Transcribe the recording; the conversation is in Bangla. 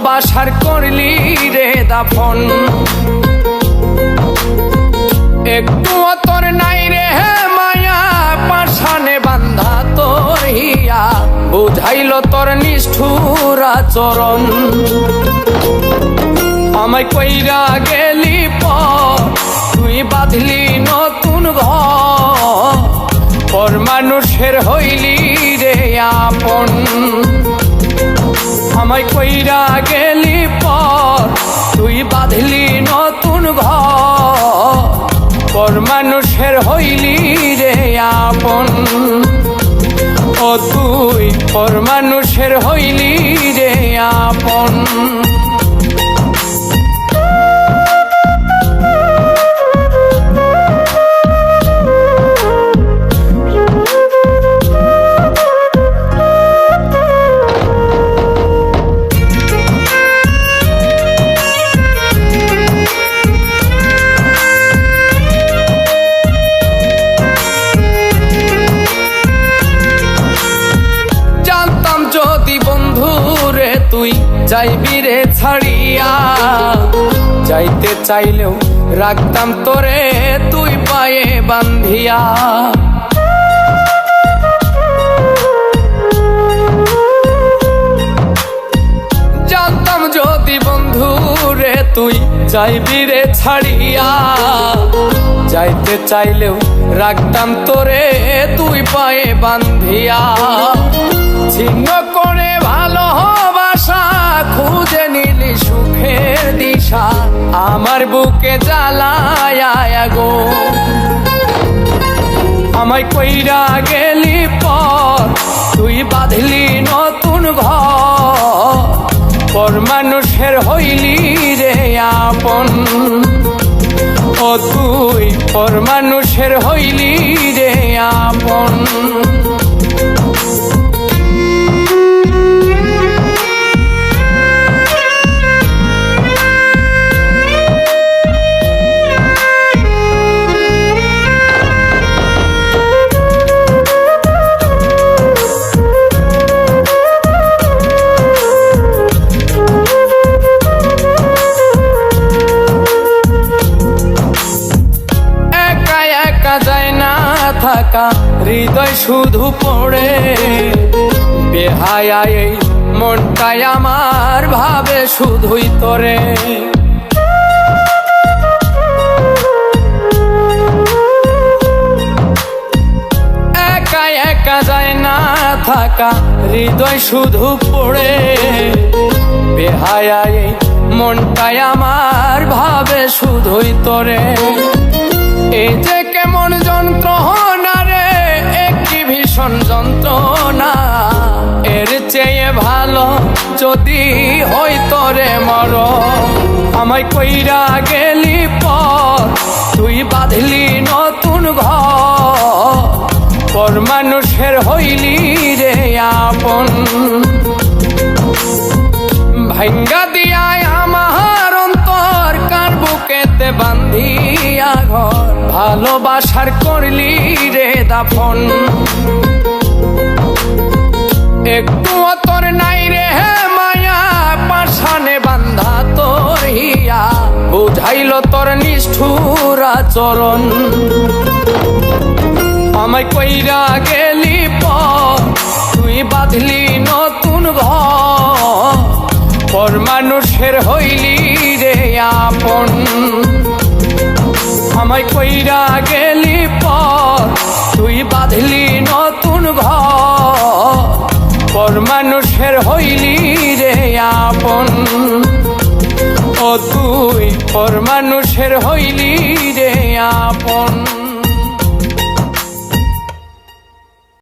ভালোবাসার করলি রে দাফন। একটু তোর নাই রে মায়া, পাশানে বান্ধা তোর হিয়া, বুঝাইল তোর নিষ্ঠুর আচরণ। আমায় কইরা গেলি পর তুই বাঁধলি নতুন ঘর, পর মানুষের হইলি রে আপন। আমায় কইরা গেলি পর তুই বাঁধলি নতুন ঘর, পর মানুষের হইলি রে আপন। ও তুই পর মানুষের হইলি রে আপন। তুই যাইবি রে ছাড়িয়া, যাইতে চাইলেও রাখতাম তোরে তুই পায়ে বান্ধিয়া। জানতাম যদি বন্ধু রে তুই যাইবি রে ছাড়িয়া, যাইতে চাইলেও রাখতাম তোরে তুই পায়ে বান্ধিয়া। ছিন্ন করে ভালোবাসা খুঁজে নিলি সুখের দিশা, আমার বুকে জ্বালায় গো। আমায় কইরা গেলি পর তুই বাঁধলি নতুন ঘর, পর মানুষের হইলি রে আপন। ও তুই পর মানুষের হইলি রে আপন। থাকা হৃদয় শুধু পড়ে বেহায়া, এই মনটাই আমার ভাবে শুধুই তোরে। একা একা যায় না থাকা হৃদয় শুধু পড়ে বেহায়া, এই মনটাই আমার ভাবে শুধুই তোরে। এই যে কেমন যন্ত্রণা রে, একটি ভীষণ যন্ত্রণা, এর চেয়ে ভালো যদি হইতো রে মর। আমায় কইরা গেলি পর তুই বাঁধলি নতুন ঘর, পর মানুষের হইলি রে আপন। ভাঙ্গা দিয়ায় আমার অন্তর কার বুকেতে বান্ধিয়া ঘর, ভালোবাসার করলি রে দাফন। একটু তোর নাই রে মায়া, পাশানে বান্ধা তোর হিয়া, বুঝাইল তোর নিষ্ঠুর আচরণ। আমায় কইরা গেলি পর তুই বাঁধলি নতুন ঘর, পর মানুষের হইলি রে আপন। আমায় কইরা গেলি পর তুই বাঁধলি নতুন ঘর, পর মানুষের হইলি রে আপন। ও তুই পর মানুষের হইলি রে আপন।